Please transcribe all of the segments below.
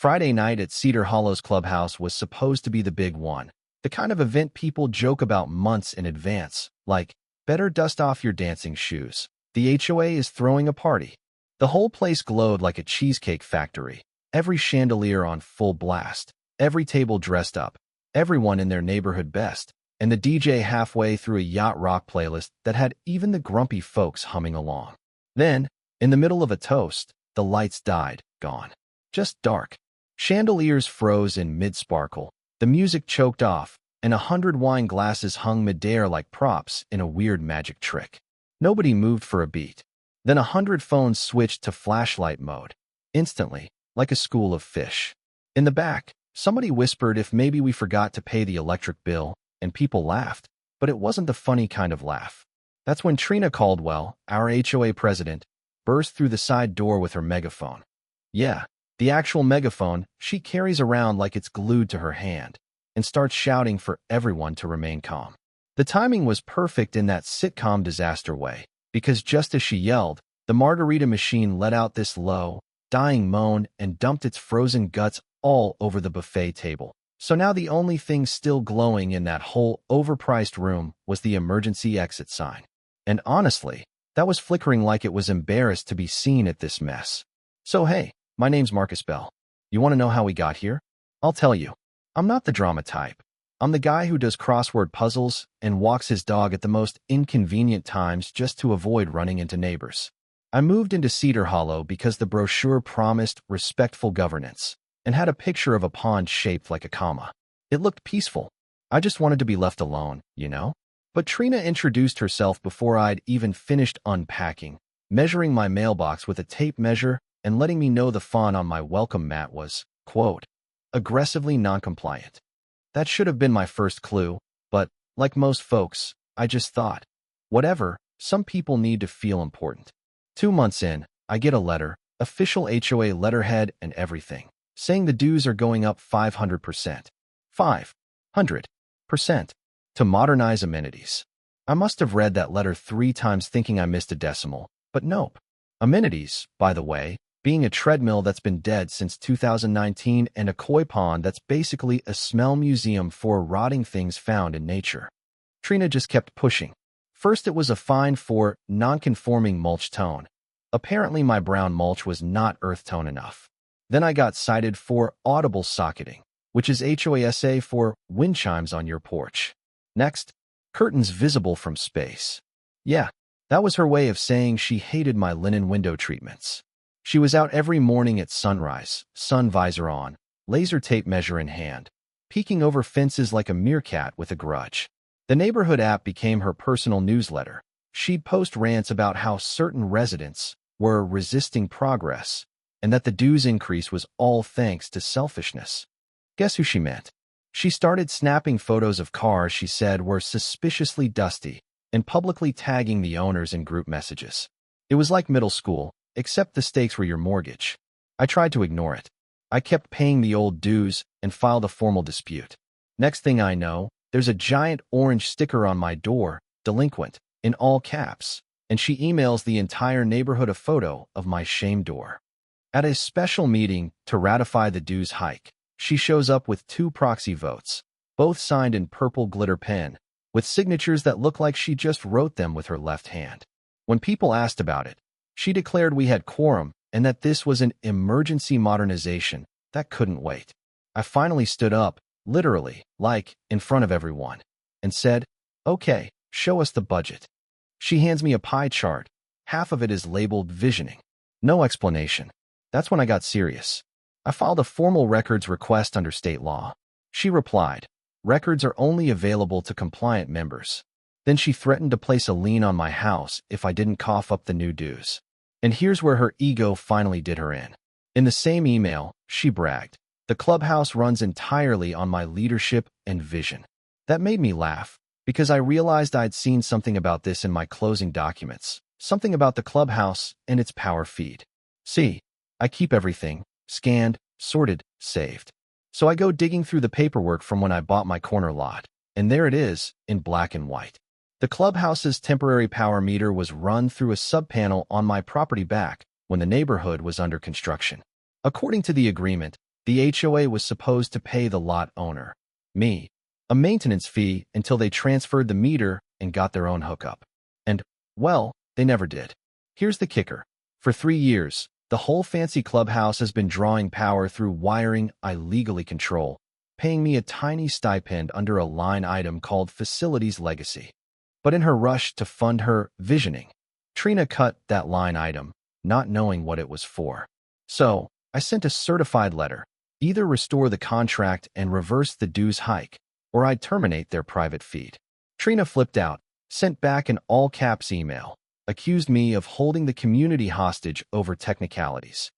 Friday night at Cedar Hollow's clubhouse was supposed to be the big one, the kind of event people joke about months in advance, like, better dust off your dancing shoes. The HOA is throwing a party. The whole place glowed like a cheesecake factory, every chandelier on full blast, every table dressed up, everyone in their neighborhood best, and the DJ halfway through a yacht rock playlist that had even the grumpy folks humming along. Then, in the middle of a toast, the lights died, gone. Just dark. Chandeliers froze in mid-sparkle, the music choked off, and 100 wine glasses hung midair like props in a weird magic trick. Nobody moved for a beat. Then 100 phones switched to flashlight mode. Instantly, like a school of fish. In the back, somebody whispered if maybe we forgot to pay the electric bill, and people laughed, but it wasn't the funny kind of laugh. That's when Trina Caldwell, our HOA president, burst through the side door with her megaphone. Yeah, the actual megaphone she carries around like it's glued to her hand, and starts shouting for everyone to remain calm. The timing was perfect in that sitcom disaster way, because just as she yelled, the margarita machine let out this low, dying moan and dumped its frozen guts all over the buffet table. So now the only thing still glowing in that whole overpriced room was the emergency exit sign. And honestly, that was flickering like it was embarrassed to be seen at this mess. So hey, my name's Marcus Bell. You want to know how we got here? I'll tell you. I'm not the drama type. I'm the guy who does crossword puzzles and walks his dog at the most inconvenient times just to avoid running into neighbors. I moved into Cedar Hollow because the brochure promised respectful governance and had a picture of a pond shaped like a comma. It looked peaceful. I just wanted to be left alone, you know? But Trina introduced herself before I'd even finished unpacking, measuring my mailbox with a tape measure and letting me know the font on my welcome mat was, quote, aggressively non-compliant. That should have been my first clue, but, like most folks, I just thought, whatever, some people need to feel important. 2 months in, I get a letter, official HOA letterhead and everything, saying the dues are going up 500%. 500%. To modernize amenities. I must have read that letter 3 times thinking I missed a decimal, but nope. Amenities, by the way, being a treadmill that's been dead since 2019 and a koi pond that's basically a smell museum for rotting things found in nature. Trina just kept pushing. First it was a fine for non-conforming mulch tone. Apparently my brown mulch was not earth tone enough. Then I got cited for audible socketing, which is HOASA for wind chimes on your porch. Next, curtains visible from space. Yeah, that was her way of saying she hated my linen window treatments. She was out every morning at sunrise, sun visor on, laser tape measure in hand, peeking over fences like a meerkat with a grudge. The neighborhood app became her personal newsletter. She'd post rants about how certain residents were resisting progress and that the dues increase was all thanks to selfishness. Guess who she meant? She started snapping photos of cars she said were suspiciously dusty and publicly tagging the owners in group messages. It was like middle school, except the stakes were your mortgage. I tried to ignore it. I kept paying the old dues and filed a formal dispute. Next thing I know, there's a giant orange sticker on my door, delinquent, in all caps, and she emails the entire neighborhood a photo of my shame door. At a special meeting to ratify the dues hike, she shows up with 2 proxy votes, both signed in purple glitter pen, with signatures that look like she just wrote them with her left hand. When people asked about it, she declared we had quorum and that this was an emergency modernization that couldn't wait. I finally stood up, literally, like, in front of everyone, and said, okay, show us the budget. She hands me a pie chart. Half of it is labeled visioning. No explanation. That's when I got serious. I filed a formal records request under state law. She replied, records are only available to compliant members. Then she threatened to place a lien on my house if I didn't cough up the new dues. And here's where her ego finally did her in. In the same email, she bragged, the clubhouse runs entirely on my leadership and vision. That made me laugh, because I realized I'd seen something about this in my closing documents, something about the clubhouse and its power feed. See, I keep everything, scanned, sorted, saved. So I go digging through the paperwork from when I bought my corner lot, and there it is, in black and white. The clubhouse's temporary power meter was run through a subpanel on my property back when the neighborhood was under construction. According to the agreement, The HOA was supposed to pay the lot owner, me, a maintenance fee until they transferred the meter and got their own hookup. And, well, they never did. Here's the kicker. For 3 years, the whole fancy clubhouse has been drawing power through wiring I legally control, paying me a tiny stipend under a line item called Facilities Legacy. But in her rush to fund her visioning, Trina cut that line item, not knowing what it was for. So, I sent a certified letter. Either restore the contract and reverse the dues hike, or I'd terminate their private feed. Trina flipped out, sent back an all-caps email, accused me of holding the community hostage over technicalities.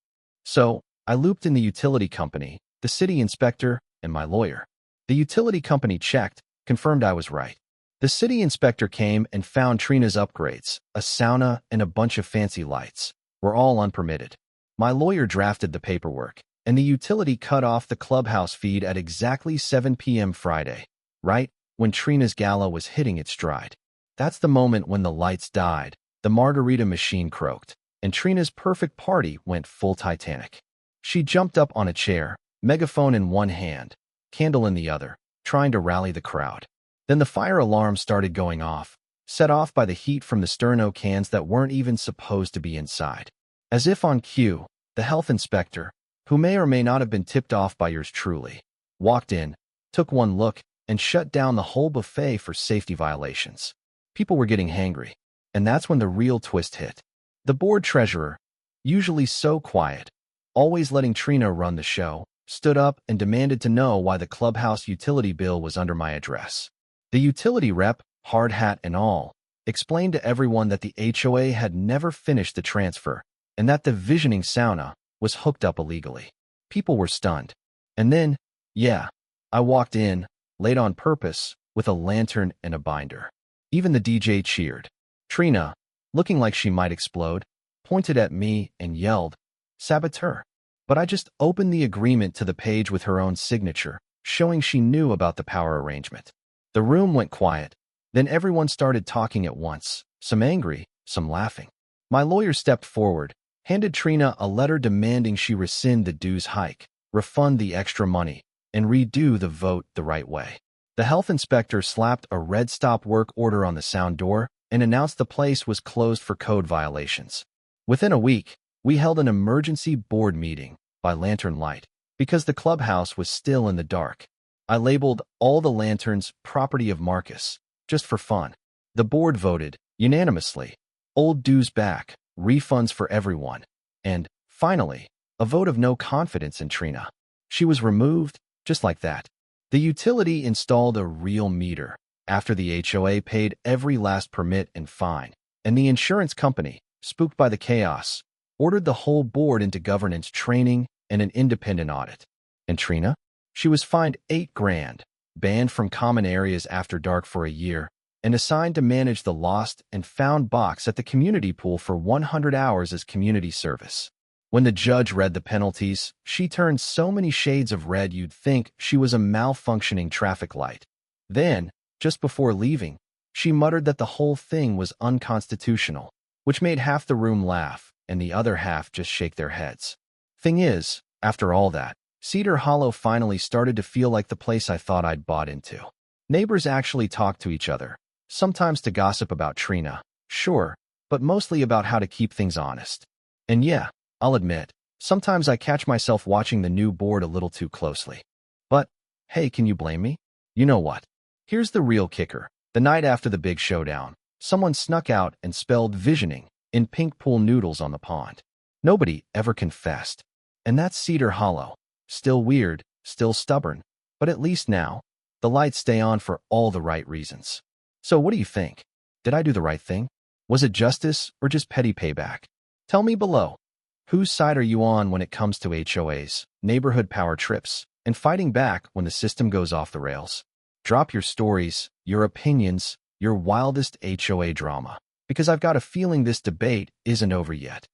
So, I looped in the utility company, the city inspector, and my lawyer. The utility company checked, confirmed I was right. The city inspector came and found Trina's upgrades, a sauna and a bunch of fancy lights, were all unpermitted. My lawyer drafted the paperwork, and the utility cut off the clubhouse feed at exactly 7 p.m. Friday, right when Trina's gala was hitting its stride. That's the moment when the lights died, the margarita machine croaked, and Trina's perfect party went full Titanic. She jumped up on a chair, megaphone in one hand, candle in the other, trying to rally the crowd. Then the fire alarm started going off, set off by the heat from the sterno cans that weren't even supposed to be inside. As if on cue, the health inspector, who may or may not have been tipped off by yours truly, walked in, took one look, and shut down the whole buffet for safety violations. People were getting hangry, and that's when the real twist hit. The board treasurer, usually so quiet, always letting Trina run the show, stood up and demanded to know why the clubhouse utility bill was under my address. The utility rep, hard hat and all, explained to everyone that the HOA had never finished the transfer, and that the visioning sauna was hooked up illegally. People were stunned. And then, yeah, I walked in, late on purpose, with a lantern and a binder. Even the DJ cheered. Trina, looking like she might explode, pointed at me and yelled, "Saboteur." But I just opened the agreement to the page with her own signature, showing she knew about the power arrangement. The room went quiet. Then everyone started talking at once, some angry, some laughing. My lawyer stepped forward, handed Trina a letter demanding she rescind the dues hike, refund the extra money, and redo the vote the right way. The health inspector slapped a red stop work order on the sound door and announced the place was closed for code violations. Within a week, we held an emergency board meeting by lantern light because the clubhouse was still in the dark. I labeled all the lanterns property of Marcus, just for fun. The board voted unanimously. Old dues back, refunds for everyone, and, finally, a vote of no confidence in Trina. She was removed, just like that. The utility installed a real meter after the HOA paid every last permit and fine, and the insurance company, spooked by the chaos, ordered the whole board into governance training and an independent audit. And Trina? She was fined $8,000, banned from common areas after dark for a year, and assigned to manage the lost and found box at the community pool for 100 hours as community service. When the judge read the penalties, she turned so many shades of red you'd think she was a malfunctioning traffic light. Then, just before leaving, she muttered that the whole thing was unconstitutional, which made half the room laugh and the other half just shake their heads. Thing is, after all that, Cedar Hollow finally started to feel like the place I thought I'd bought into. Neighbors actually talked to each other, sometimes to gossip about Trina, sure, but mostly about how to keep things honest. And yeah, I'll admit, sometimes I catch myself watching the new board a little too closely. But, hey, can you blame me? You know what? Here's the real kicker. The night after the big showdown, someone snuck out and spelled visioning in pink pool noodles on the pond. Nobody ever confessed. And that's Cedar Hollow. Still weird, still stubborn, but at least now, the lights stay on for all the right reasons. So what do you think? Did I do the right thing? Was it justice or just petty payback? Tell me below. Whose side are you on when it comes to HOAs, neighborhood power trips, and fighting back when the system goes off the rails? Drop your stories, your opinions, your wildest HOA drama, because I've got a feeling this debate isn't over yet.